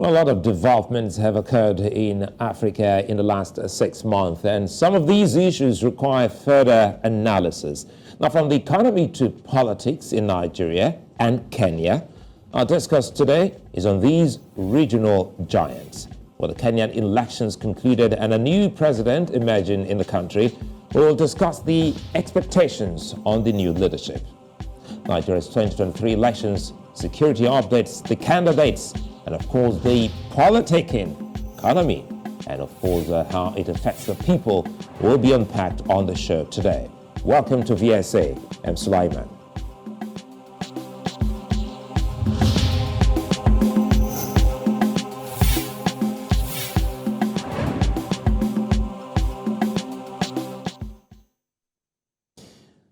Well, a lot of developments have occurred in Africa in the last 6 months, and some of these issues require further analysis. Now, from the economy to politics in Nigeria and Kenya, our discuss today is on these regional giants. Well, the Kenyan elections concluded and a new president emerging in the country. We will discuss the expectations on the new leadership. Nigeria's 2023 elections, security updates, the candidates, and of course the politicking, economy, and of course how it affects the people will be unpacked on the show today. Welcome to VSA. I'm Sulaiman.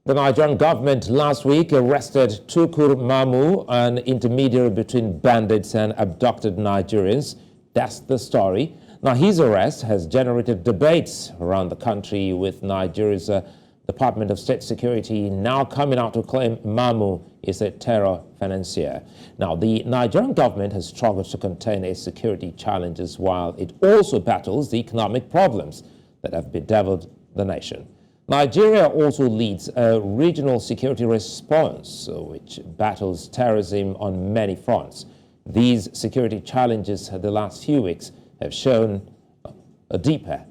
The Nigerian government last week arrested Tukur Mamu, an intermediary between bandits and abducted Nigerians. That's the story. Now, his arrest has generated debates around the country, with Nigeria's Department of State Security now coming out to claim Mamu is a terror financier. Now, the Nigerian government has struggled to contain its security challenges while it also battles the economic problems that have bedeviled the nation. Nigeria also leads a regional security response, which battles terrorism on many fronts. These security challenges the last few weeks have shown a deeper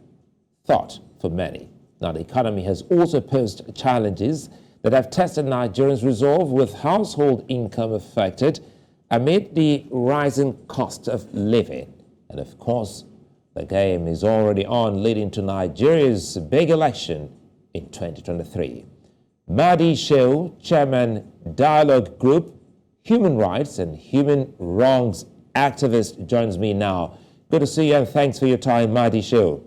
thought for many. Now, the economy has also posed challenges that have tested Nigerians' resolve, with household income affected amid the rising cost of living. And of course, the game is already on, leading to Nigeria's big election in 2023. Mahdi Shehu, Chairman, Dialogue Group, Human Rights and Human Wrongs activist, joins me now. Good to see you and thanks for your time, Mahdi Shehu.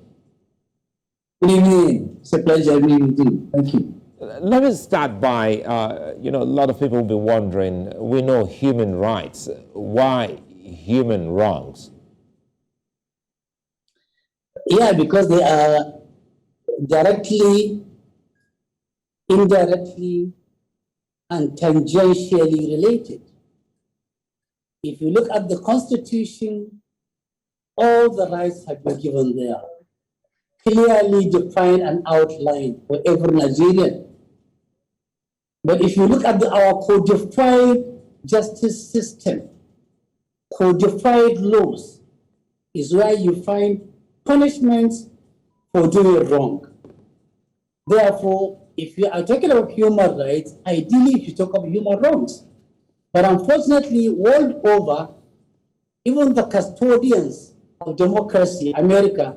Good evening. It's a pleasure being with you. Thank you. Let me start by, a lot of people will be wondering, we know human rights. Why human wrongs? Yeah, because they are directly, indirectly, and tangentially related. If you look at the Constitution, all the rights have been given there, clearly defined and outlined for every Nigerian. But if you look at our codified justice system, codified laws is where you find punishments for doing wrong. Therefore, if you are talking about human rights, ideally you should talk about human wrongs. But unfortunately, world over, even the custodians of democracy, America,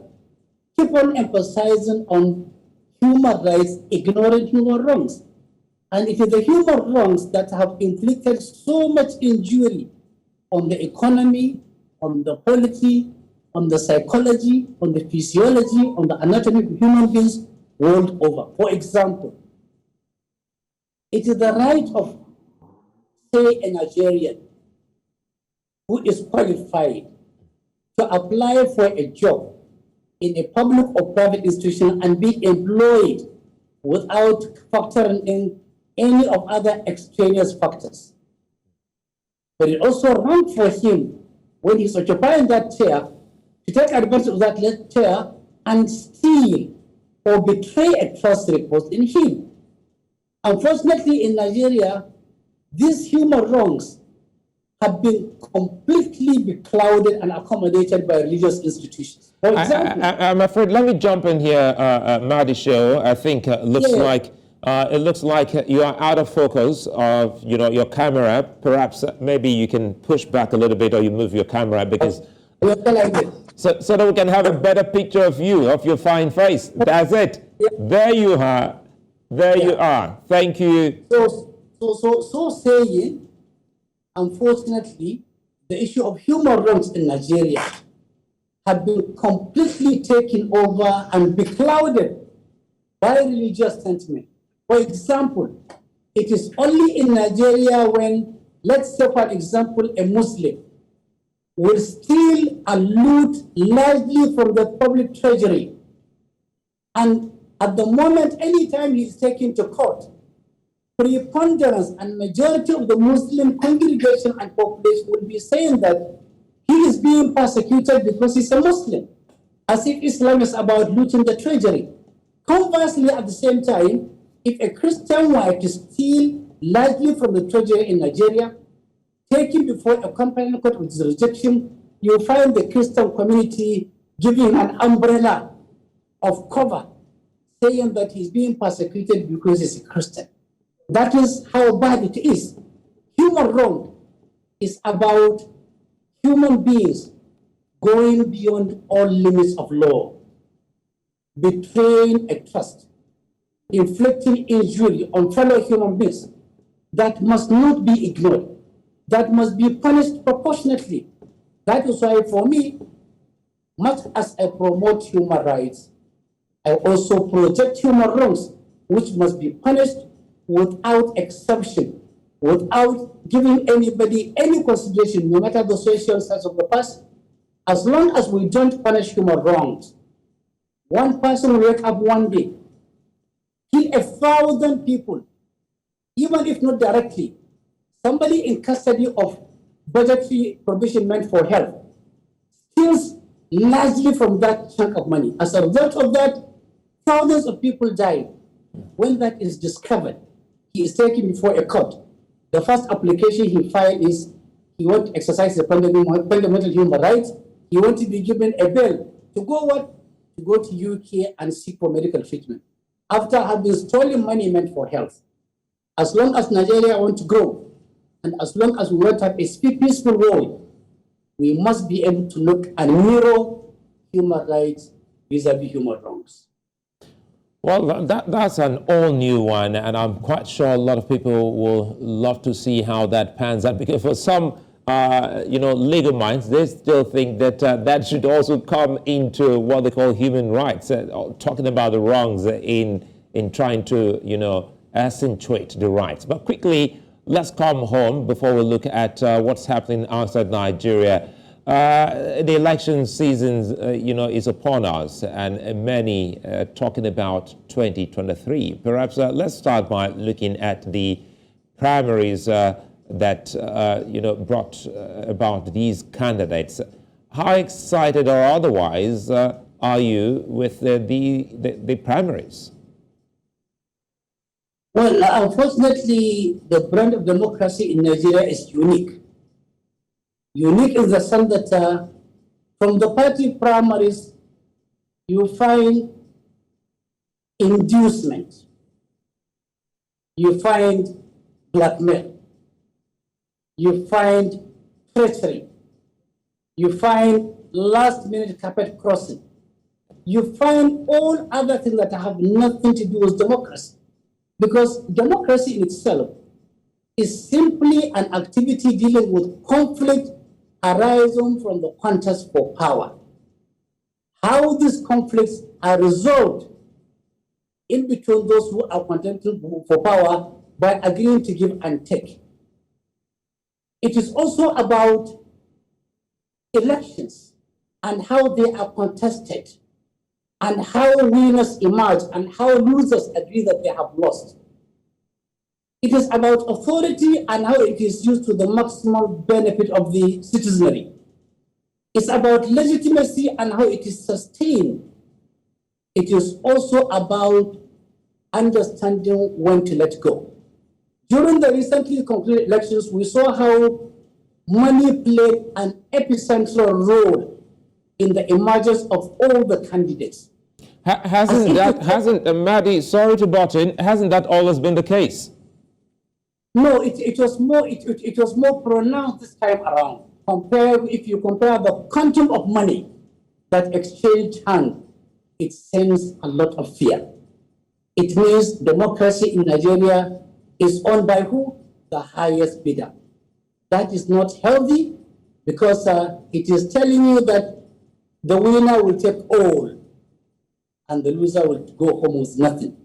keep on emphasizing on human rights, ignoring human wrongs. And it is the human wrongs that have inflicted so much injury on the economy, on the polity, on the psychology, on the physiology, on the anatomy of human beings world over. For example, it is the right of, say, a Nigerian who is qualified to apply for a job in a public or private institution and be employed without factoring in any of other extraneous factors. But it also wrong for him, when he's occupying that chair, to take advantage of that chair and steal or betray a trust reposed in him. Unfortunately, in Nigeria, these human wrongs have been completely beclouded and accommodated by religious institutions. For example, I'm afraid, let me jump in here, Mahdi Shehu. I think it looks like you are out of focus of your camera. Perhaps maybe you can push back a little bit, or you move your camera, because so that we can have a better picture of you, of your fine face. That's it. Yeah. There you are. There you are. Thank you. So saying, unfortunately, the issue of human rights in Nigeria have been completely taken over and beclouded by religious sentiment. For example, it is only in Nigeria when, let's say, for example, a Muslim will steal and loot largely from the public treasury. And at the moment, anytime he is taken to court, preponderance and majority of the Muslim congregation and population will be saying that He is being persecuted because he's a Muslim, as if Islam is about looting the treasury. Conversely, at the same time, if a Christian were to steal largely from the treasury in Nigeria, taken before a company court with rejection, you find the Christian community giving him an umbrella of cover, saying that he's being persecuted because he's a Christian. That is how bad it is. Human wrong is about human beings going beyond all limits of law, betraying a trust, inflicting injury on fellow human beings that must not be ignored, that must be punished proportionately. That is why, for me, much as I promote human rights, I also project human wrongs, which must be punished without exception, without giving anybody any consideration, no matter the social status of the past. As long as we don't punish human wrongs, one person will wake up one day, kill 1,000 people, even if not directly. Somebody in custody of budgetary provision meant for health steals largely from that chunk of money. As a result of that, thousands of people died. When that is discovered, he is taken before a court. The first application he filed is he wants to exercise the fundamental human rights. He wants to be given a bail to go what? To go to UK and seek for medical treatment after having stolen money meant for health. As long as Nigeria wants to grow, and as long as we want to have a peaceful world, we must be able to look and mirror human rights vis-a-vis human wrongs. Well, that's an all-new one, and I'm quite sure a lot of people will love to see how that pans out, because for some, legal minds, they still think that that should also come into what they call human rights, talking about the wrongs in trying to, accentuate the rights. But quickly, let's come home before we look at what's happening outside Nigeria. The election season, is upon us, and many talking about 2023. Perhaps let's start by looking at the primaries that, brought about these candidates. How excited or otherwise are you with the primaries? Well, unfortunately, the brand of democracy in Nigeria is unique. Unique in the sense that from the party primaries, you find inducement, you find blackmail, you find treachery, you find last-minute carpet crossing, you find all other things that have nothing to do with democracy. Because democracy in itself is simply an activity dealing with conflict arising from the contest for power. How these conflicts are resolved in between those who are contending for power by agreeing to give and take. It is also about elections and how they are contested, and how winners emerge and how losers agree that they have lost. It is about authority and how it is used to the maximum benefit of the citizenry. It's about legitimacy and how it is sustained. It is also about understanding when to let go. During the recently concluded elections, we saw how money played an epicentral role in the emergence of all the candidates. Hasn't Mahdi, sorry to butt in, hasn't that always been the case? No, it was more pronounced this time around. If you compare the quantum of money that exchanged hands, it sends a lot of fear. It means democracy in Nigeria is owned by who? The highest bidder. That is not healthy, because it is telling you that the winner will take all and the loser will go home with nothing.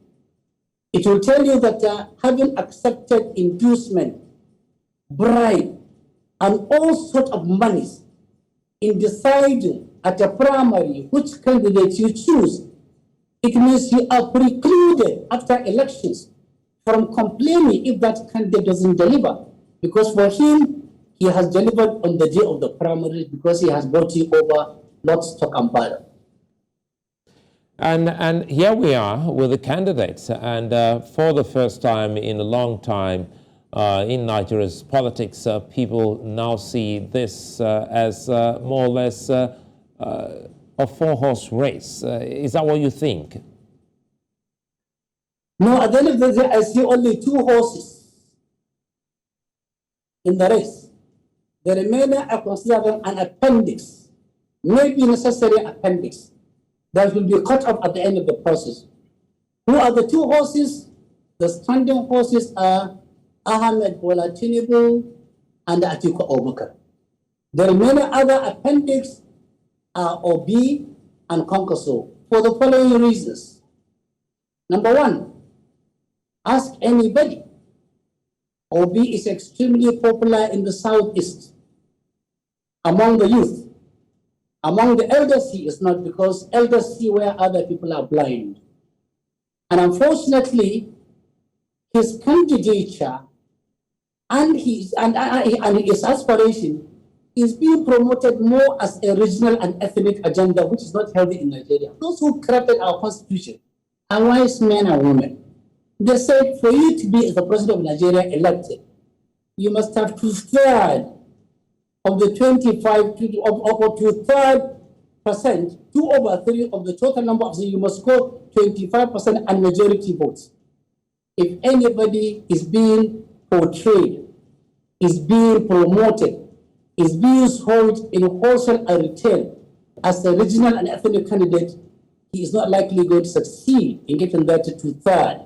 It will tell you that having accepted inducement, bribe, and all sorts of monies in deciding at a primary which candidate you choose, it means you are precluded after elections from complaining if that candidate doesn't deliver. Because for him, he has delivered on the day of the primaries because he has brought you over lock, stock, and barrel. And here we are with the candidates, and for the first time in a long time in Nigeria's politics, people now see this as more or less a four-horse race. Is that what you think? No, at the end of the day, I see only two horses in the race. The remainder I consider them an appendix, maybe necessary appendix, that will be cut off at the end of the process. Who are the two horses? The standing horses are Ahmed Bola Tinubu and Atiku Abubakar. The remaining other appendix are Obi and Konkoso for the following reasons. Number one, ask anybody. Obi is extremely popular in the southeast among the youth. Among the elders, he is not, because elders see where other people are blind. And unfortunately, his candidature and his aspiration is being promoted more as a regional and ethnic agenda, which is not healthy in Nigeria. Those who crafted our constitution are wise men and women. They said, for you to be the president of Nigeria elected, you must have 2/3 of the 2/3%, 2/3 of the total number of, you must score 25% and majority votes. If anybody is being portrayed, is being promoted, is being sold in wholesale and retail as a regional and ethnic candidate, he is not likely going to succeed in getting that to 2/3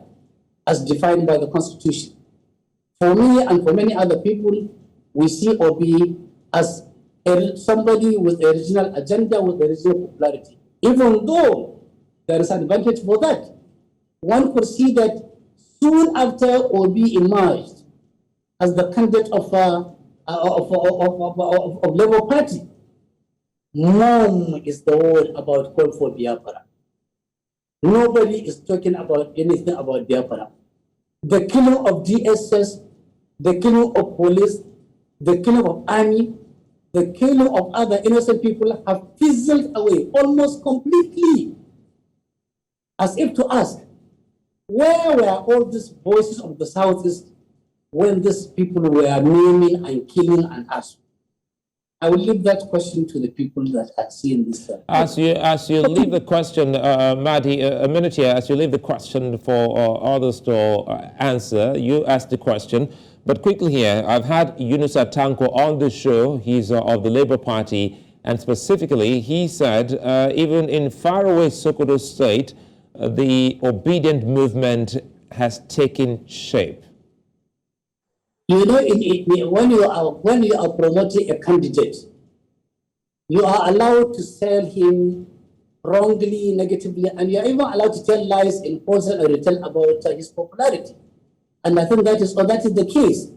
as defined by the Constitution. For me and for many other people, we see Obi as somebody with a regional agenda, with a regional popularity. Even though there is an advantage for that, one could see that soon after Obi emerged as the candidate of Labour Party, mom is the word about call for Biafra. Nobody is talking about anything about Biafra. The killing of DSS, the killing of police, the killing of army, the killing of other innocent people have fizzled away almost completely. As if to ask, where were all these voices of the Southeast when these people were naming and killing and asking? I will leave that question to the people that are seeing this. As you leave the question, Mahdi, a minute here, as you leave the question for others to answer, you ask the question. But quickly here, I've had Yunus Atanko on the show. He's of the Labour Party, and specifically, he said even in faraway Sokoto State, the obedient movement has taken shape. You know, when you are promoting a candidate, you are allowed to sell him wrongly, negatively, and you are even allowed to tell lies in wholesale and retail about his popularity. And I think that is the case.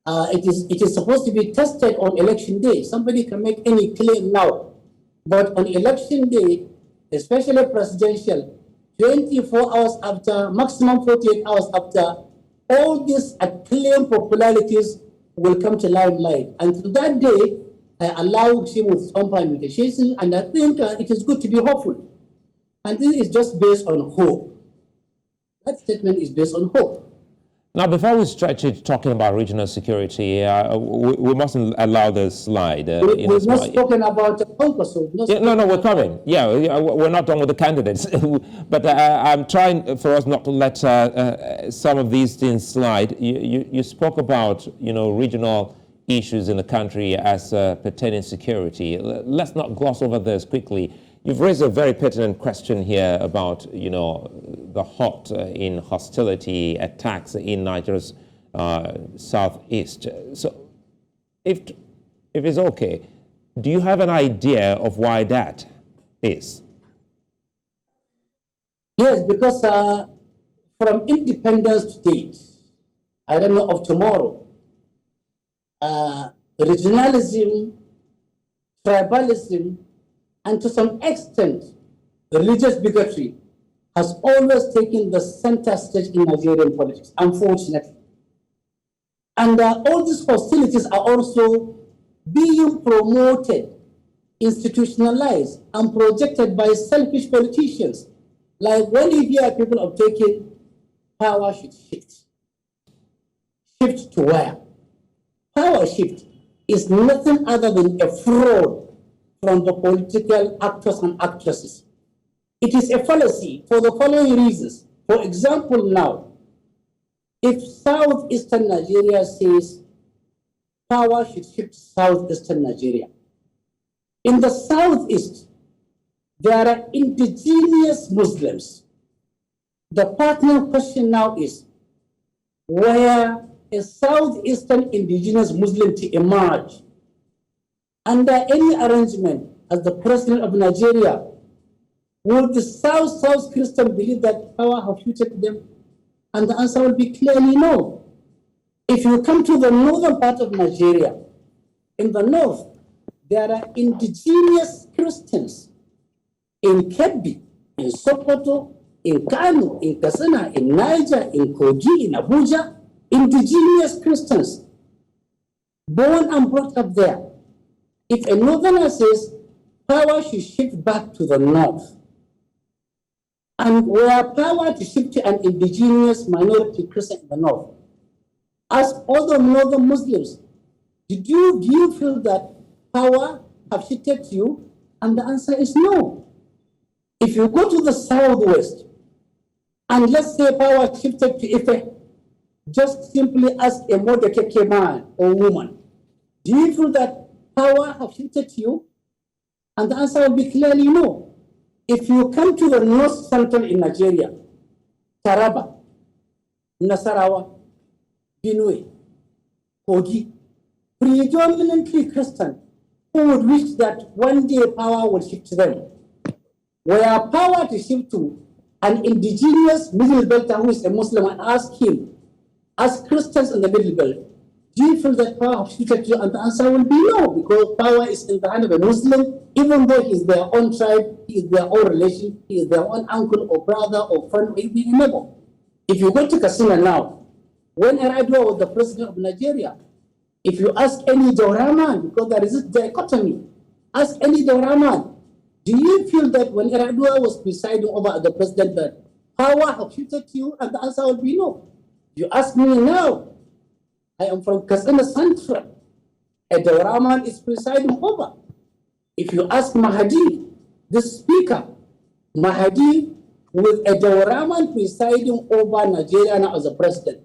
It is supposed to be tested on election day. Somebody can make any claim now, but on election day, especially presidential, 24 hours after, maximum 48 hours after, all these acclaimed popularities will come to limelight. And to that day, I allow him with some permutation, and I think it is good to be hopeful. And this is just based on hope. That statement is based on hope. Now, before we stretch it talking about regional security, we mustn't allow this slide. We're not talking about Konkoso. No, we're coming. Yeah, we're not done with the candidates. But I'm trying for us not to let some of these things slide. You spoke about, regional issues in the country as pertaining security. Let's not gloss over this quickly. You've raised a very pertinent question here about, the halt in hostility, attacks in Nigeria's southeast. So, if it's okay, do you have an idea of why that is? Yes, because from independence to date, I don't know of tomorrow, regionalism, tribalism, and to some extent, religious bigotry has always taken the center stage in Nigerian politics, unfortunately. And all these hostilities are also being promoted, institutionalized, and projected by selfish politicians. Like when you hear people of taking power should shift. Shift to where? Power shift is nothing other than a fraud from the political actors and actresses. It is a fallacy for the following reasons. For example, now, if southeastern Nigeria says power should shift to southeastern Nigeria, in the southeast, there are indigenous Muslims. The pertinent question now is, where a southeastern indigenous Muslim to emerge under any arrangement as the president of Nigeria, will the South Christian believe that power have shifted them? And the answer will be clearly no. If you come to the northern part of Nigeria, in the north, there are indigenous Christians in Kebbi, in Sokoto, in Kano, in Katsina, in Niger, in Kogi, in Abuja, indigenous Christians, born and brought up there. If a northerner says power should shift back to the north, and where power to shift to an indigenous minority Christian in the north, ask other northern Muslims, do you feel that power have shifted to you? And the answer is no. If you go to the southwest, and let's say power shifted to Ife, just simply ask a Modekeke man or woman, do you feel that power have shifted to you? And the answer will be clearly no. If you come to the north central in Nigeria, Taraba, Nasarawa, Benue, Kogi, predominantly Christian, who would wish that one day power will shift to them. Where power to shift to an indigenous Middle Belter who is a Muslim, and ask him, as Christians in the Middle Belt, do you feel that power have shifted to you? And the answer will be no, because power is in the hand of a Muslim, even though he's their own tribe, he is their own relation, he is their own uncle or brother or friend or even a neighbor. If you go to Katsina now, when Yar'Adua was the president of Nigeria, if you ask any Dauraman, because there is a dichotomy, ask any Dauraman, do you feel that when Yar'Adua was presiding over the president that power have shifted to you? And the answer will be no. You ask me now, I am from Katsina Central. A Dauraman is presiding over. If you ask Mahdi, the speaker, Mahdi with a Dauraman presiding over Nigeria now as a president,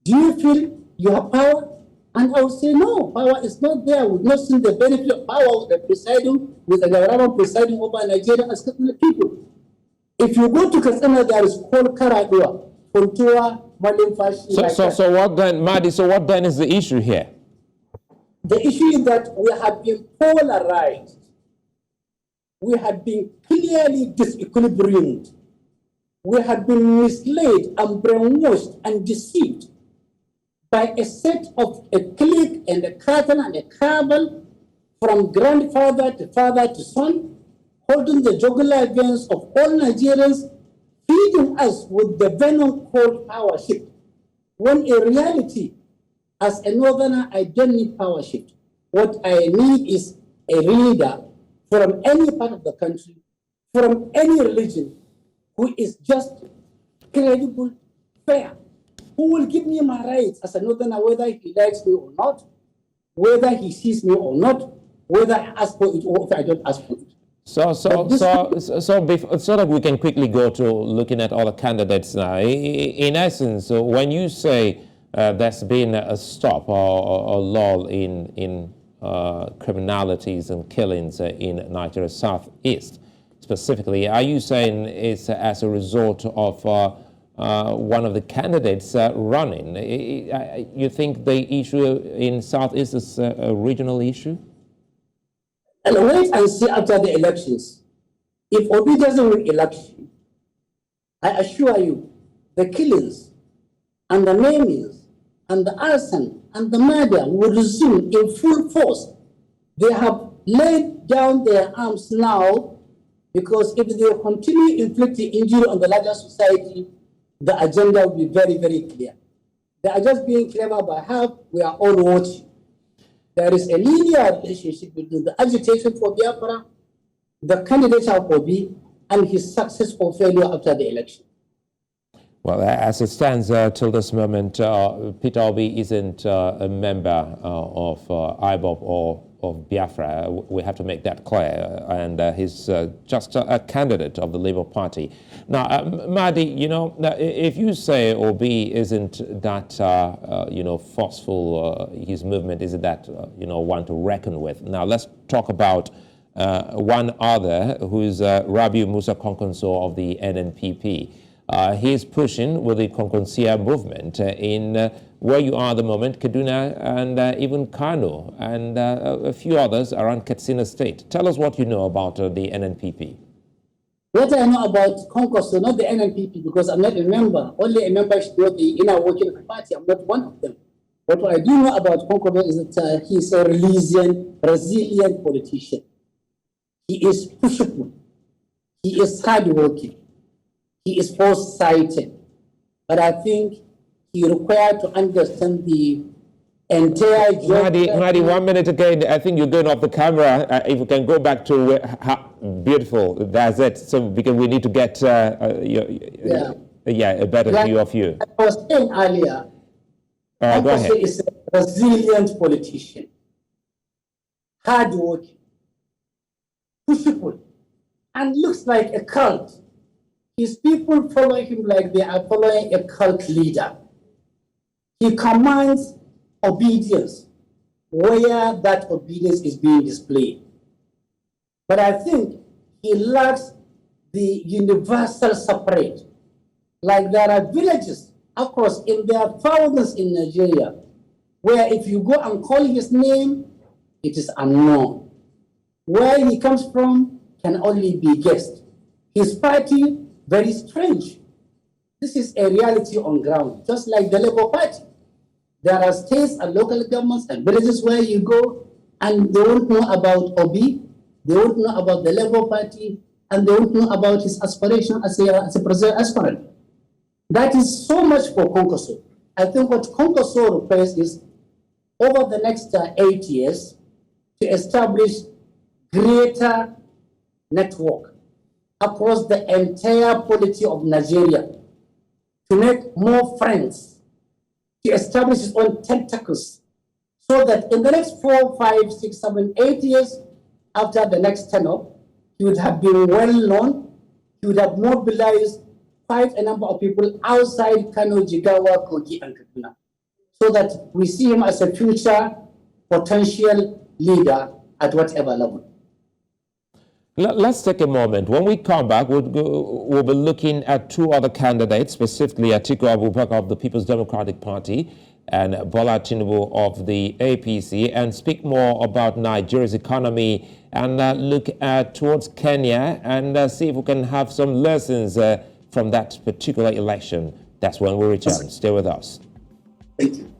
do you feel you have power? And I would say no, power is not there. We've not seen the benefit of power with a Dauraman presiding over Nigeria as Katsina people. If you go to Katsina, there is called Karadua, Funtua, Malimfashi. So what then, Mahdi, so what then is the issue here? The issue is that we have been polarized. We have been clearly disequilibriumed. We have been misled and brainwashed and deceived by a set of a clique and a curtain and a cabal from grandfather to father to son, holding the jugular veins of all Nigerians, feeding us with the venom called power shift. When in reality, as a northerner, I don't need power shift. What I need is a leader from any part of the country, from any religion, who is just credible, fair, who will give me my rights as a northerner, whether he likes me or not, whether he sees me or not, whether I ask for it or if I don't ask for it. So that we can quickly go to looking at all the candidates now. In essence, when you say there's been a stop or lull in criminalities and killings in Nigeria Southeast, specifically, are you saying it's as a result of one of the candidates running? You think the issue in Southeast is a regional issue? And wait and see after the elections. If Obi doesn't win election, I assure you, the killings and the maimings and the arson and the murder will resume in full force. They have laid down their arms now, because if they continue inflicting injury on the larger society, the agenda will be very, very clear. They are just being clever by how we are all watching. There is a linear relationship between the agitation for Biafra, the candidature of Obi, and his success or failure after the election. Well, as it stands till this moment, Peter Obi isn't a member of IBOP or of Biafra. We have to make that clear. And he's just a candidate of the Labour Party. Now, Mahdi, you know, if you say Obi isn't that, you know, forceful, his movement isn't that, you know, one to reckon with. Now, let's talk about one other, who's Rabiu Musa Konkonso of the NNPP. He's pushing with the Konkonsia movement in where you are at the moment, Kaduna and even Kano and a few others around Katsina State. Tell us what you know about the NNPP. What I know about Konkonso, not the NNPP, because I'm not a member. Only a member should know the inner working of the party. I'm not one of them. But what I do know about Konkonso is that he's a resilient politician. He is pushable. He is hardworking. He is foresighted. But I think he required to understand the entire journey. Mahdi, 1 minute again. I think you're going off the camera. If you can go back to how beautiful, that's it. So because we need to get a better view of you. I was saying earlier, go ahead. Is a resilient politician, hardworking, pushable, and looks like a cult. His people follow him like they are following a cult leader. He commands obedience where that obedience is being displayed. But I think he lacks the universal separate. Like there are villages, of course, there are thousands in Nigeria, where if you go and call his name, it is unknown. Where he comes from can only be guessed. His party, very strange. This is a reality on ground, just like the Labour Party. There are states and local governments and villages where you go and they won't know about Obi, they won't know about the Labour Party, and they won't know about his aspiration as a president aspirant. That is so much for Konkonso. I think what Konkonso requires is, over the next 8 years, to establish greater network across the entire polity of Nigeria, to make more friends, to establish his own tentacles, so that in the next 4, 5, 6, 7, 8 years after the next tenure, he would have been well known, he would have mobilized quite a number of people outside Kano, Jigawa, Kogi, and Kaduna, so that we see him as a future potential leader at whatever level. Let's take a moment. When we come back, we'll be looking at two other candidates, specifically Atiku Abubakar of the People's Democratic Party and Bola Tinubu of the APC, and speak more about Nigeria's economy and look towards Kenya and see if we can have some lessons from that particular election. That's when we return. Stay with us. Thank you.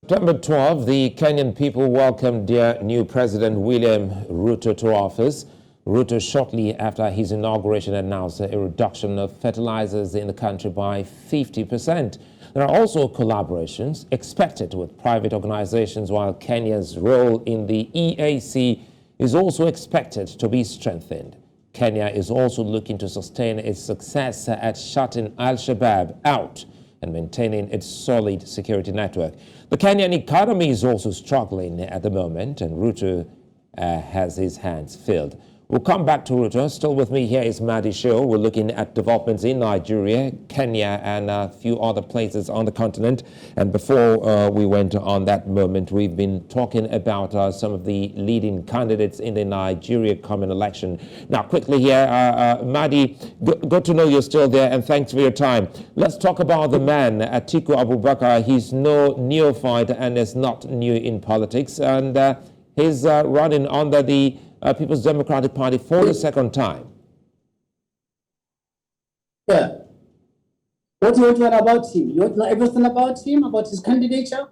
September 12, the Kenyan people welcomed their new president, William Ruto, to office. Ruto, shortly after his inauguration, announced a reduction of fertilizers in the country by 50%. There are also collaborations expected with private organizations, while Kenya's role in the EAC is also expected to be strengthened. Kenya is also looking to sustain its success at shutting Al-Shabaab out and maintaining its solid security network. The Kenyan economy is also struggling at the moment, and Ruto has his hands filled. We'll come back to Ruto. Still with me here is Mahdi Shehu. We're looking at developments in Nigeria, Kenya, and a few other places on the continent. And before we went on that moment, we've been talking about some of the leading candidates in the Nigeria common election. Now, quickly here, Mahdi, good to know you're still there, and thanks for your time. Let's talk about the man, Atiku Abubakar. He's no neophyte and is not new in politics, and he's running under the People's Democratic Party for the second time. Yeah. What do you know about him? You don't know everything about him, about his candidature?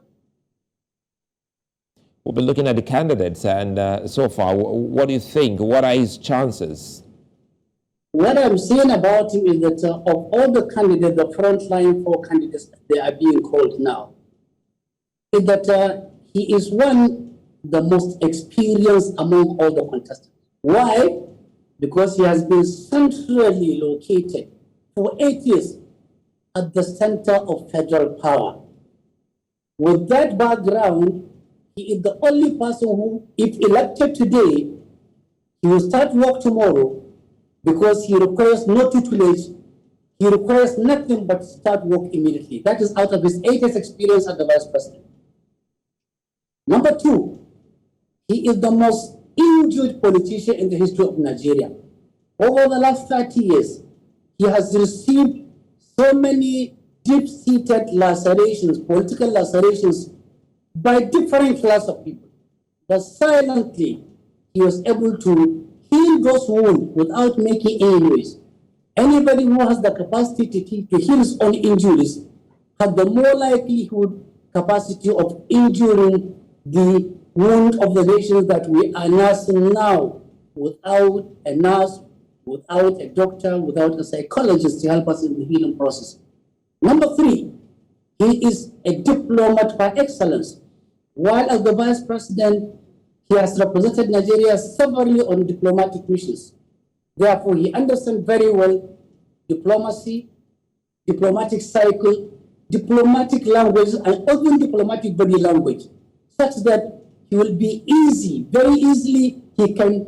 we'll be looking at the candidates, and so far, what do you think? What are his chances? What I'm saying about him is that of all the candidates, the frontline 4 candidates, they are being called now, is that he is the most experienced among all the contestants. Why? Because he has been centrally located for 8 years at the center of federal power. With that background, he is the only person who, if elected today, he will start work tomorrow because he requires no tutelage. He requires nothing but start work immediately. That is out of his 8 years experience as the vice president. Number 2, he is the most injured politician in the history of Nigeria. Over the last 30 years, he has received so many deep-seated lacerations, political lacerations, by different class of people. But silently, he was able to heal those wounds without making any noise. Anybody who has the capacity to heal his own injuries has the more likelihood capacity of injuring the wound of the nations that we are nursing now, without a nurse, without a doctor, without a psychologist to help us in the healing process. Number 3, he is a diplomat by excellence. While as the vice president, he has represented Nigeria severally on diplomatic missions. Therefore, he understands very well diplomacy, diplomatic cycle, diplomatic language, and even diplomatic body language, such that he will be easy, very easily, he can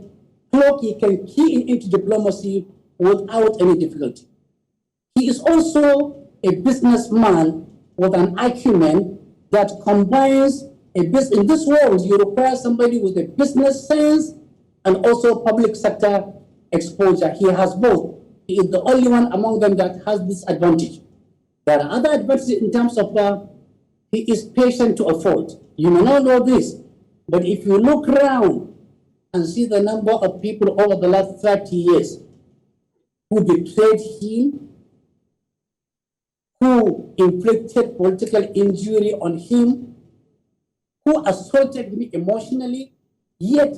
key into diplomacy without any difficulty. He is also a businessman with an acumen that combines in this world, you require somebody with a business sense and also public sector exposure. He has both. He is the only one among them that has this advantage. There are other advantages in terms of he is patient to afford. You may not know this, but if you look around and see the number of people over the last 30 years who betrayed him, who inflicted political injury on him, who assaulted him emotionally, yet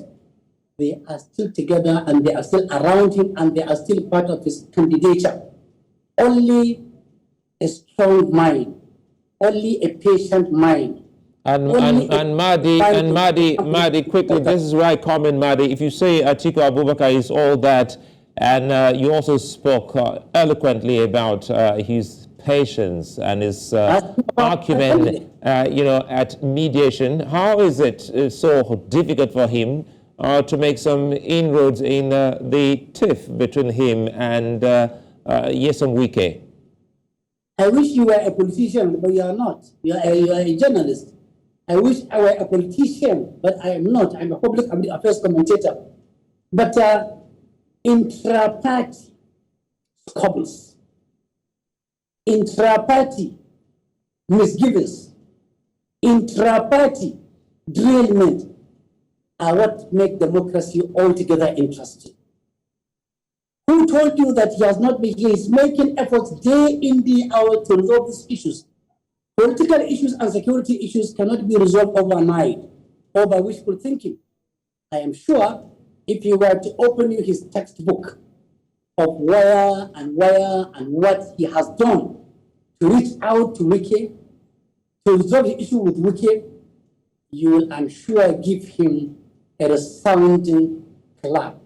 they are still together and they are still around him and they are still part of his candidature. Only a strong mind, only a patient mind. And Mahdi, quickly, this is where I come in, Mahdi. If you say Atiku Abubakar is all that, and you also spoke eloquently about his patience and his acumen, at mediation. How is it so difficult for him to make some inroads in the tiff between him and Nyesom Wike? I wish you were a politician, but you are not. You are a journalist. I wish I were a politician, but I am not. I'm a public affairs commentator. But intra-party squabbles, intra-party misgivings, intra-party derailment are what make democracy altogether interesting. Who told you that he has not been here? He's making efforts day in, day out to resolve these issues. Political issues and security issues cannot be resolved overnight or by wishful thinking. I am sure if you were to open his textbook of where and what he has done to reach out to Wike, to resolve the issue with Wike, you will, I'm sure, give him a resounding clap.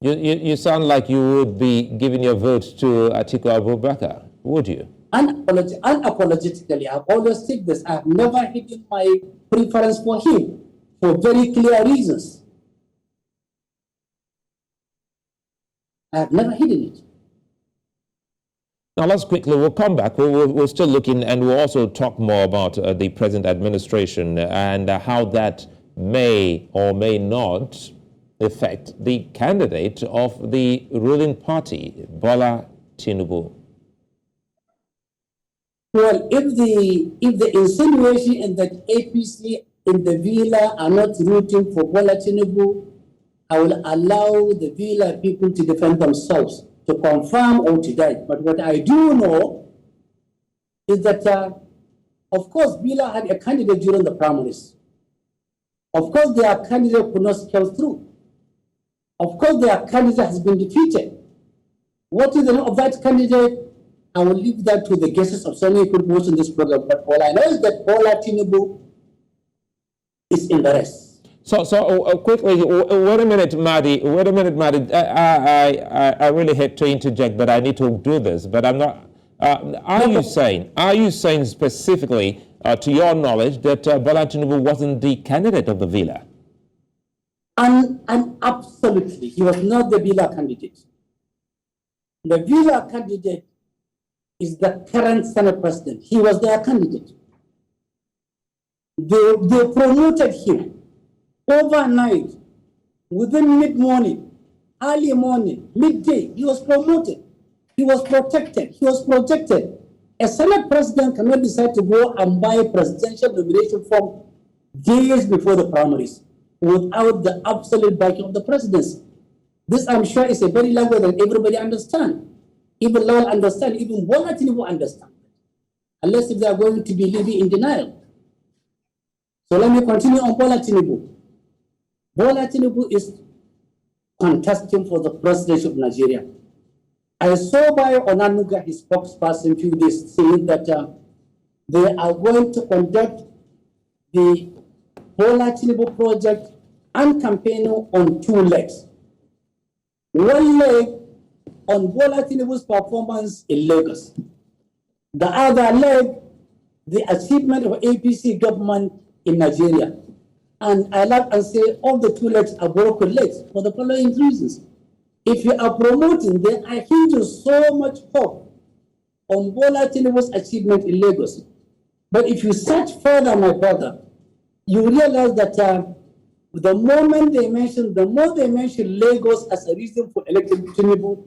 You sound like you would be giving your vote to Atiku Abubakar, would you? Unapologetically, I've always said this. I've never hidden my preference for him for very clear reasons. I've never hidden it. Now, let's quickly, we'll come back. We're still looking, and we'll also talk more about the present administration and how that may or may not affect the candidate of the ruling party, Bola Tinubu. Well, if the insinuation in that APC in the Villa are not rooting for Bola Tinubu, I will allow the Villa people to defend themselves, to confirm or to deny. But what I do know is that, of course, Villa had a candidate during the primaries. Of course, their candidate could not scale through. Of course, their candidate has been defeated. What is the name of that candidate? I will leave that to the guests of Sunny could watch in this program. But all I know is that Bola Tinubu is in the race. So quickly, wait a minute, Mahdi. Wait a minute, Mahdi. I really hate to interject, but I need to do this. But I'm not. Are you saying specifically, to your knowledge, that Bola Tinubu wasn't the candidate of the Villa? And absolutely, he was not the Villa candidate. The Villa candidate is the current Senate president. He was their candidate. They promoted him overnight, within mid-morning, early morning, midday. He was promoted. He was protected. He was projected. A Senate president cannot decide to go and buy a presidential nomination form days before the primaries without the absolute backing of the presidency. This, I'm sure, is a very language that everybody understands. Even Lowell understand, even Bola Tinubu understand. Unless if they are going to be living in denial. So let me continue on Bola Tinubu. Bola Tinubu is contesting for the presidency of Nigeria. I saw by Onanuga, his spokesperson, a few days saying that they are going to conduct the Bola Tinubu project and campaigning on two legs. One leg on Bola Tinubu's performance in Lagos. The other leg, the achievement of APC government in Nigeria. And I like and say all the two legs are broken legs for the following reasons. If you are promoting, then I hinge so much hope on Bola Tinubu's achievement in Lagos. But if you search further, my brother, you realize that the more they mention Lagos as a reason for electing Tinubu,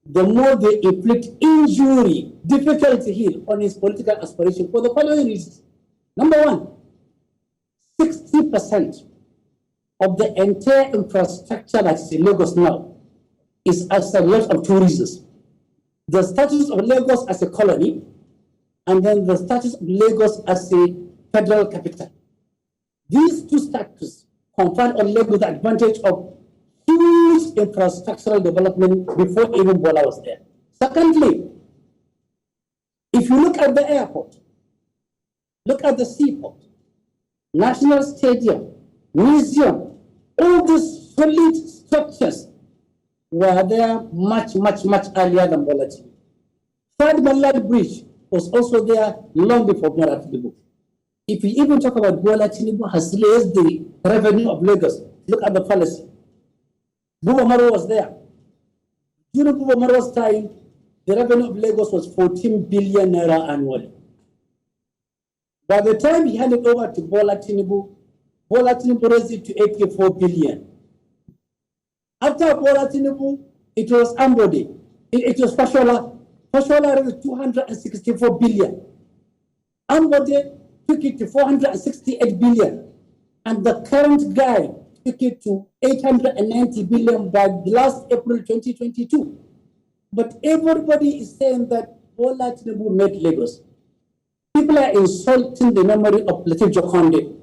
the more they inflict injury, difficulty here on his political aspiration for the following reasons. Number one, 60% of the entire infrastructure that's in Lagos now is as a result of two reasons. The status of Lagos as a colony, and then the status of Lagos as a federal capital. These two statuses confer on Lagos the advantage of huge infrastructural development before even Bola was there. Secondly, if you look at the airport, look at the seaport, National Stadium, museum, all these solid structures were there much earlier than Bola Tinubu. Third Malad Bridge was also there long before Bola Tinubu. If you even talk about Bola Tinubu has raised the revenue of Lagos, look at the policy. Buba Maro was there. During Buba Maro's time, the revenue of Lagos was 14 billion naira annually. By the time he handed over to Bola Tinubu raised it to 84 billion. After Bola Tinubu, it was Ambode. It was Fashola. Fashola raised 264 billion. Ambode took it to 468 billion. And the current guy took it to 890 billion by the last April 2022. But everybody is saying that Bola Tinubu made Lagos. People are insulting the memory of Lateef Jakonde.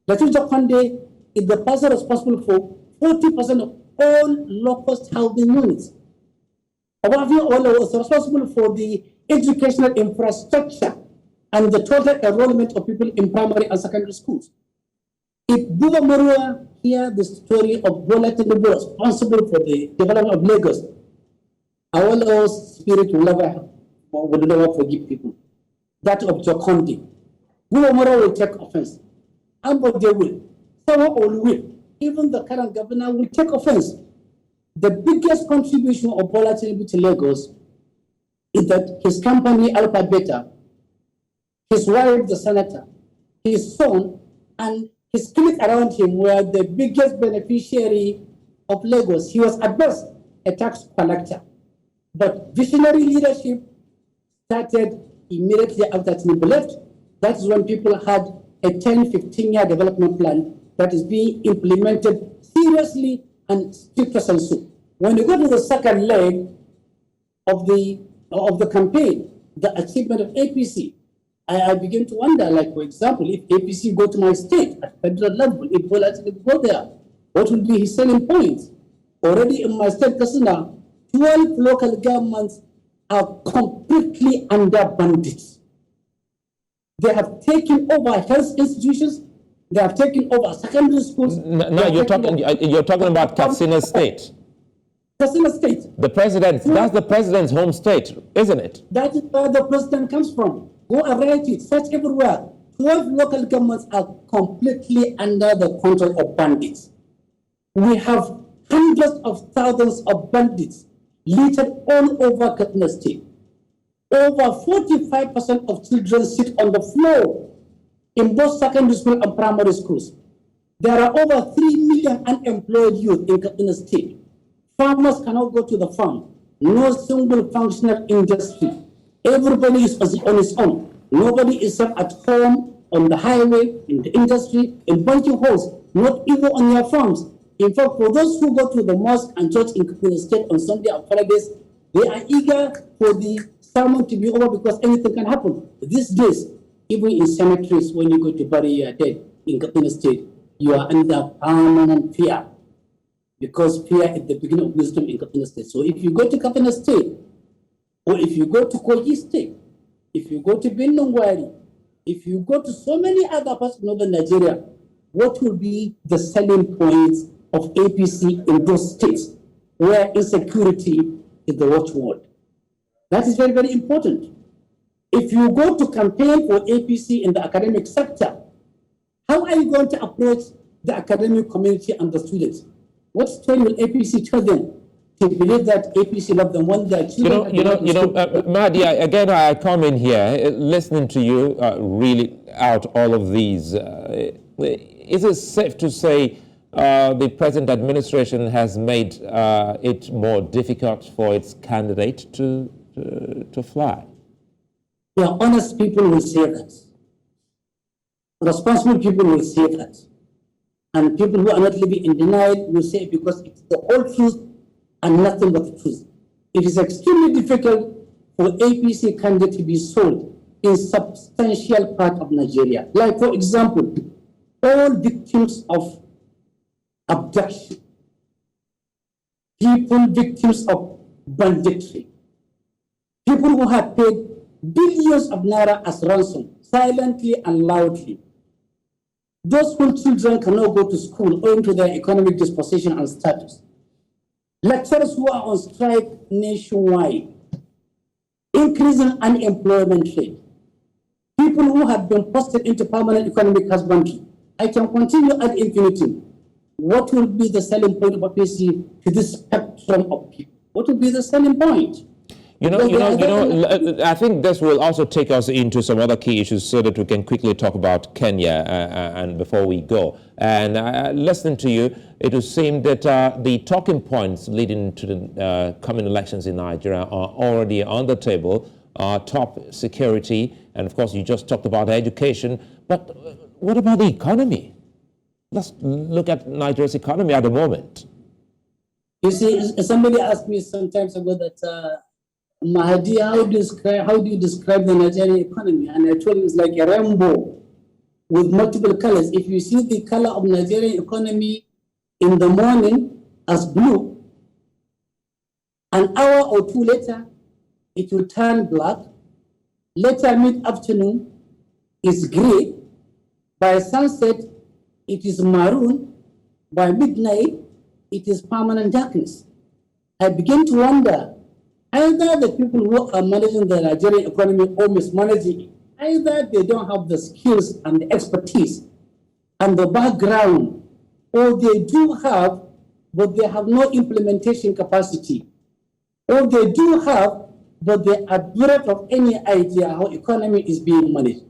Lateef Jakonde is the person responsible for 40% of all low-cost housing units. Obafemi Awolowo was responsible for the educational infrastructure and the total enrollment of people in primary and secondary schools. If Buba Marua hear the story of Bola Tinubu responsible for the development of Lagos, Awolowo's spirit will never forgive people. That of Jakonde. Buba Marua will take offense. Ambode will. Someone will. Even the current governor will take offense. The biggest contribution of Bola Tinubu to Lagos is that his company, Alpha Beta, his wife, the senator, his son, and his clique around him were the biggest beneficiary of Lagos. He was at best a tax collector. But visionary leadership started immediately after Tinubu left. That is when people had a 10-15-year development plan that is being implemented seriously and strictly sensu. When you go to the second leg of the campaign, the achievement of APC, I begin to wonder, like, for example, if APC go to my state at federal level, if Bola Tinubu go there, what will be his selling points? Already in my state, Kasina, 12 local governments are completely under bandits. They have taken over health institutions. They have taken over secondary schools. No, you're talking about Katsina State. Katsina State. The president, that's the president's home state, isn't it? That is where the president comes from. Go and write it, search everywhere. 12 local governments are completely under the control of bandits. We have hundreds of thousands of bandits littered all over Katsina State. Over 45% of children sit on the floor in both secondary school and primary schools. There are over 3 million unemployed youth in Katsina State. Farmers cannot go to the farm. No single functional industry. Everybody is on its own. Nobody is safe at home, on the highway, in the industry, in banking halls, not even on their farms. In fact, for those who go to the mosque and church in Katsina State on Sunday and Fridays, they are eager for the sermon to be over because anything can happen. These days, even in cemeteries, when you go to bury your dead in Katsina State, you are under permanent fear, because fear is the beginning of wisdom in Katsina State. So if you go to Katsina State, or if you go to Kogi State, if you go to Benungwari, if you go to so many other parts of northern Nigeria, what will be the selling points of APC in those states where insecurity is the watchword? That is very, very important. If you go to campaign for APC in the academic sector, how are you going to approach the academic community and the students? What story will APC tell them to believe that APC love them when their children? Mahdi, again, I come in here listening to you really out all of these. Is it safe to say the present administration has made it more difficult for its candidate to fly? Yeah, honest people will say that. Responsible people will say that. And people who are not living in denial will say it because it's the whole truth and nothing but the truth. It is extremely difficult for APC candidate to be sold in substantial part of Nigeria. Like, for example, all victims of abduction, people victims of banditry, people who have paid billions of naira as ransom, silently and loudly. Those whose children cannot go to school owing to their economic disposition and status. Lecturers who are on strike nationwide. Increasing unemployment rate. People who have been posted into permanent economic husbandry. I can continue ad infinitum. What will be the selling point of APC to this spectrum of people? What will be the selling point? I think this will also take us into some other key issues so that we can quickly talk about Kenya and before we go. And listening to you, it would seem that the talking points leading to the coming elections in Nigeria are already on the table. Top security, and of course you just talked about education, but what about the economy? Let's look at Nigeria's economy at the moment. You see, somebody asked me some time ago that Mahdi, how do you describe the Nigerian economy? And I told him it's like a rainbow with multiple colors. If you see the color of Nigerian economy in the morning as blue, an hour or two later, it will turn black. Later mid-afternoon, it's gray. By sunset, it is maroon. By midnight, it is permanent darkness. I begin to wonder, either the people who are managing the Nigerian economy or mismanaging it, either they don't have the skills and the expertise and the background, or they do have, but they have no implementation capacity, or they do have, but they are bereft of any idea how economy is being managed,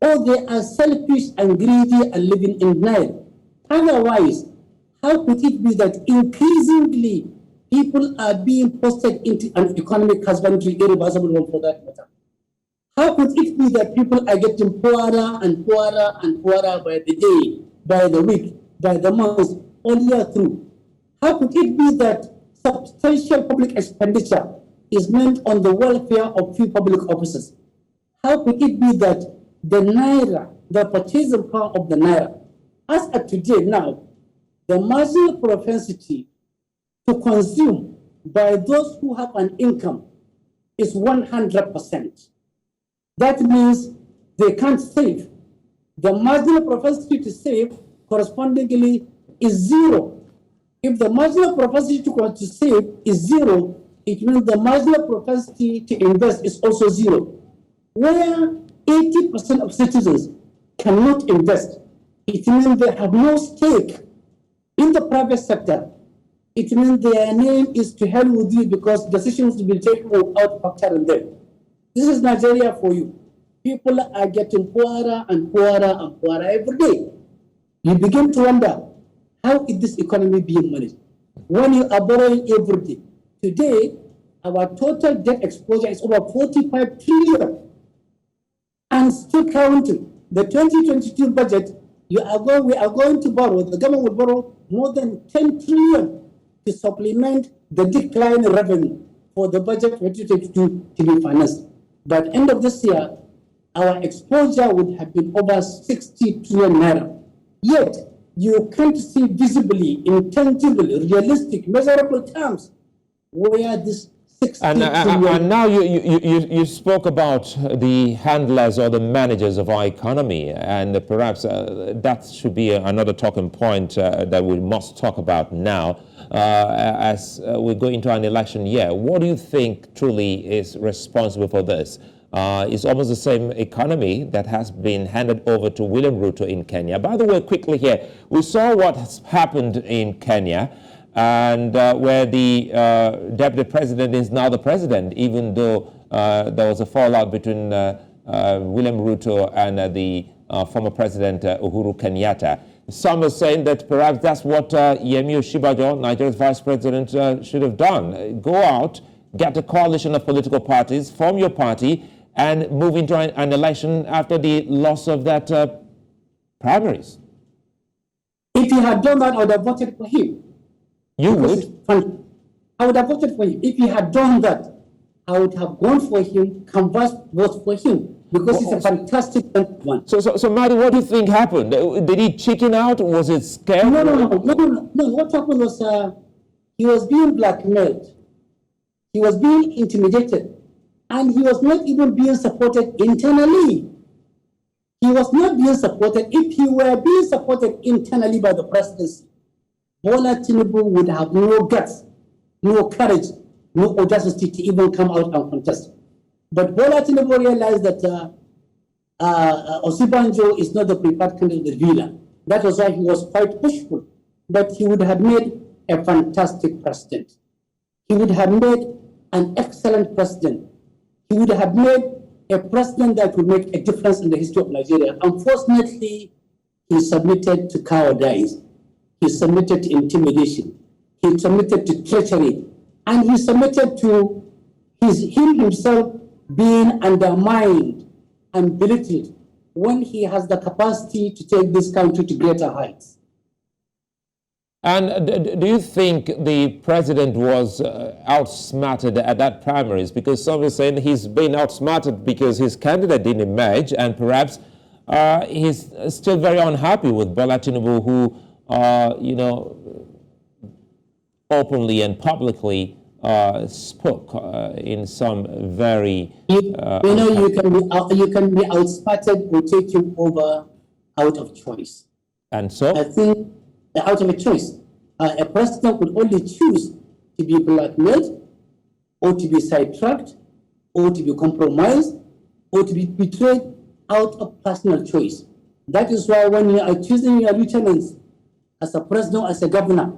or they are selfish and greedy and living in denial. Otherwise, how could it be that increasingly people are being posted into an economic husbandry, irreversible one for that matter? How could it be that people are getting poorer and poorer and poorer by the day, by the week, by the month, all year through? How could it be that substantial public expenditure is meant on the welfare of few public officers? how could it be that the naira, the purchasing power of the naira, as of today now, the marginal propensity to consume by those who have an income is 100%. That means they can't save. The marginal propensity to save correspondingly is zero. If the marginal propensity to save is zero, it means the marginal propensity to invest is also zero. Where 80% of citizens cannot invest, it means they have no stake in the private sector. It means their name is to hell with you because decisions will be taken without factoring them. This is Nigeria for you. People are getting poorer and poorer and poorer every day. You begin to wonder, how is this economy being managed? When you are borrowing every day. Today, our total debt exposure is over 45 trillion and still counting. The 2022 budget, we are going to borrow, the government will borrow more than 10 trillion to supplement the decline in revenue for the budget 2022 to be financed. By the end of this year, our exposure would have been over 60 trillion naira. Yet, you can't see visibly, intangible, realistic, measurable terms where this 60 trillion... And now you spoke about the handlers or the managers of our economy, and perhaps that should be another talking point that we must talk about now as we go into an election year. What do you think truly is responsible for this? It's almost the same economy that has been handed over to William Ruto in Kenya. By the way, quickly here, we saw what has happened in Kenya, and where the deputy president is now the president, even though there was a fallout between William Ruto and the former president Uhuru Kenyatta. Some are saying that perhaps that's what Yemi Osinbajo, Nigeria's vice president, should have done. Go out, get a coalition of political parties, form your party, and move into an election after the loss of that primaries. If he had done that, I would have voted for him. You would? I would have voted for him. If he had done that, I would have gone for him, canvassed votes for him, because he's a fantastic one. So Mahdi, what do you think happened? Did he chicken out? Was it scared? No. What happened was he was being blackmailed. He was being intimidated. And he was not even being supported internally. He was not being supported. If he were being supported internally by the presidency, Bola Tinubu would have no guts, no courage, no audacity to even come out and contest. But Bola Tinubu realized that Osinbajo is not the preferred candidate of the villa. That was why he was quite pushful. But he would have made a fantastic president. He would have made an excellent president. He would have made a president that would make a difference in the history of Nigeria. Unfortunately, he submitted to cowardice. He submitted to intimidation. He submitted to treachery. And he submitted to him himself being undermined and belittled when he has the capacity to take this country to greater heights. And do you think the president was outsmarted at that primaries? Because some are saying he's been outsmarted because his candidate didn't emerge, and perhaps he's still very unhappy with Bola Tinubu, who, openly and publicly spoke in some very... you can be outsmarted or take you over out of choice. And so? I think out of a choice. A president would only choose to be blackmailed, or to be sidetracked, or to be compromised, or to be betrayed out of personal choice. That is why when you are choosing your lieutenants as a president, as a governor,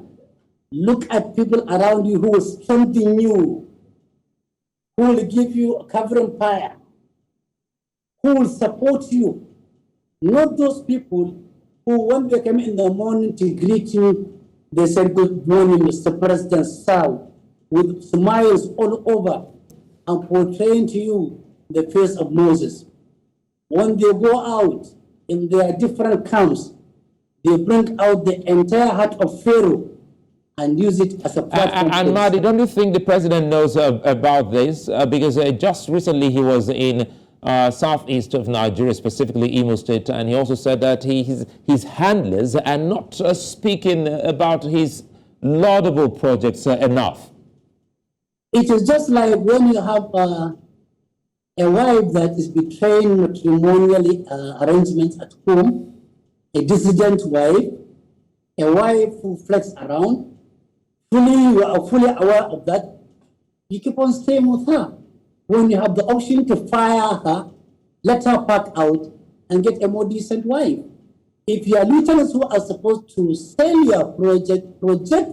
look at people around you who will strengthen you, who will give you a covering fire, who will support you. Not those people who, when they come in the morning to greet you, they said, "Good morning, Mr. President, sir," with smiles all over and portraying to you the face of Moses. When they go out in their different camps, they bring out the entire heart of Pharaoh and use it as a platform. And Mahdi, don't you think the president knows about this? Because just recently he was in southeast of Nigeria, specifically Imo State, and he also said that his handlers are not speaking about his laudable projects enough. It is just like when you have a wife that is betraying matrimonial arrangements at home, a dissident wife, a wife who flirts around, you are fully aware of that, you keep on staying with her. When you have the option to fire her, let her pack out and get a more decent wife. If you are lieutenants who are supposed to sell your project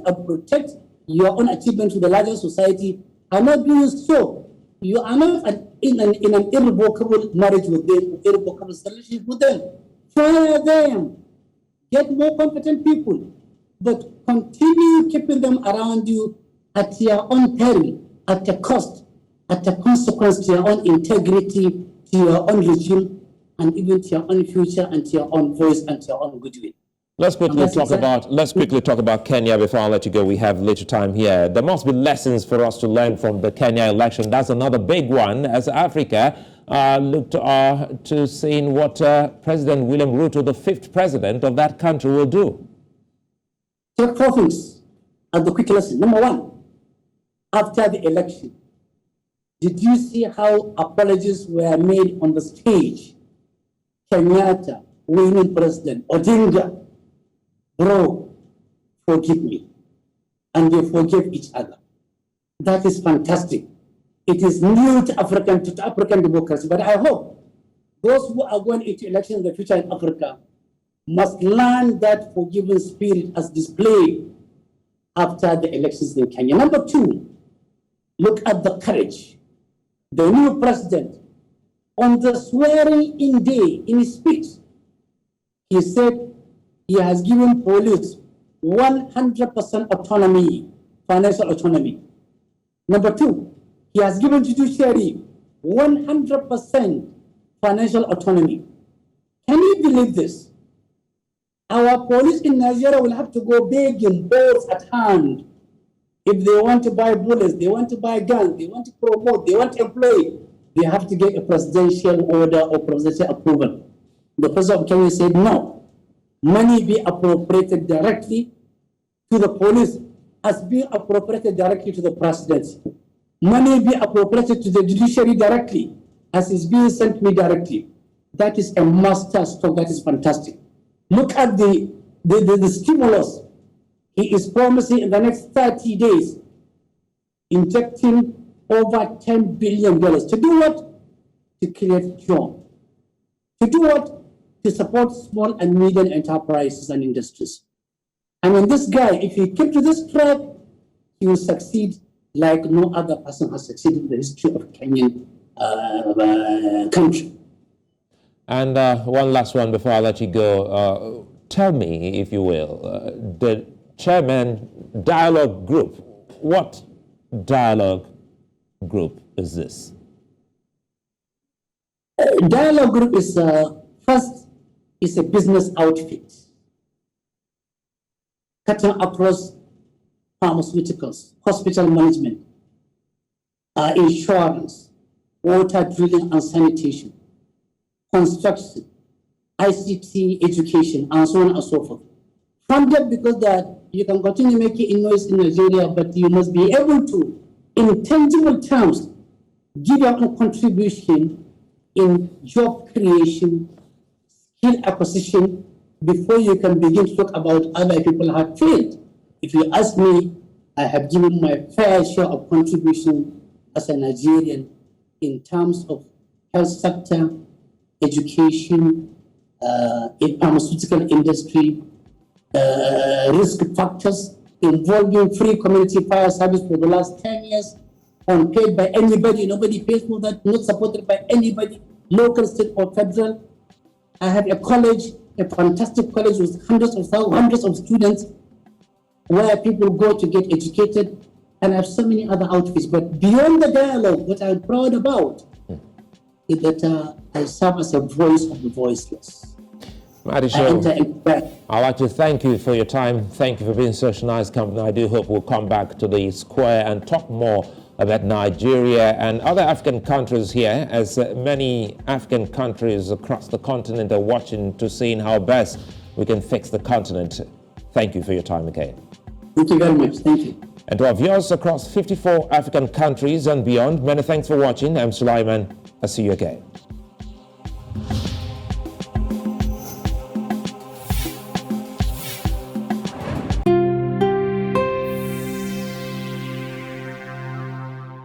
and protect your own achievement to the larger society, are not doing so, you are not in an irrevocable marriage with them, irrevocable relationship with them. Fire them. Get more competent people, but continue keeping them around you at your own peril, at a cost, at a consequence to your own integrity, to your own regime, and even to your own future and to your own voice and to your own goodwill. Let's quickly talk about Kenya before I let you go. We have little time here. There must be lessons for us to learn from the Kenya election. That's another big one as Africa looked to seeing what President William Ruto, the 5th president of that country, will do. Take 4 things as the quick lesson. Number 1, after the election, did you see how apologies were made on the stage? Kenyatta, winning president, Odinga, bro, forgive me. And they forgave each other. That is fantastic. It is new to African democracy. But I hope those who are going into elections in the future in Africa must learn that forgiving spirit as displayed after the elections in Kenya. Number 2, look at the courage. The new president, on the swearing-in day, in his speech, he said he has given police 100% autonomy, financial autonomy. Number 2, he has given judiciary 100% financial autonomy. Can you believe this? Our police in Nigeria will have to go begging, balls at hand. If they want to buy bullets, they want to buy guns, they want to promote, they want to employ, they have to get a presidential order or presidential approval. The president of Kenya said no. Money be appropriated directly to the police as being appropriated directly to the presidency. Money be appropriated to the judiciary directly as is being sent to me directly. That is a master stroke. That is fantastic. Look at the stimulus he is promising in the next 30 days, injecting over $10 billion. To do what? To create jobs. To do what? To support small and medium enterprises and industries. I mean, this guy, if he kept to this track, he will succeed like no other person has succeeded in the history of Kenyan country. And one last one before I let you go. Tell me, if you will, the Chairman Dialogue Group, what dialogue group is this? Dialogue Group is, first, is a business outfit cutting across pharmaceuticals, hospital management, insurance, water drilling and sanitation, construction, ICT education, and so on and so forth. Funded because that you can continue making noise in Nigeria, but you must be able to, in tangible terms, give your own contribution in job creation, skill acquisition, before you can begin to talk about other people have failed. If you ask me, I have given my fair share of contribution as a Nigerian in terms of health sector, education, in pharmaceutical industry, risk factors involving free community fire service for the last 10 years, unpaid by anybody, nobody pays for that, not supported by anybody, local, state, or federal. I have a college, a fantastic college with hundreds of students where people go to get educated, and I have so many other outfits. But beyond the dialogue, what I'm proud about is that I serve as a voice of the voiceless. Mahdi Shehu, I'd like to thank you for your time. Thank you for being such a nice company. I do hope we'll come back to the square and talk more about Nigeria and other African countries here, as many African countries across the continent are watching to see how best we can fix the continent. Thank you for your time again. Thank you very much. Thank you. And to our viewers across 54 African countries and beyond, many thanks for watching. I'm Sulaiman. I'll see you again.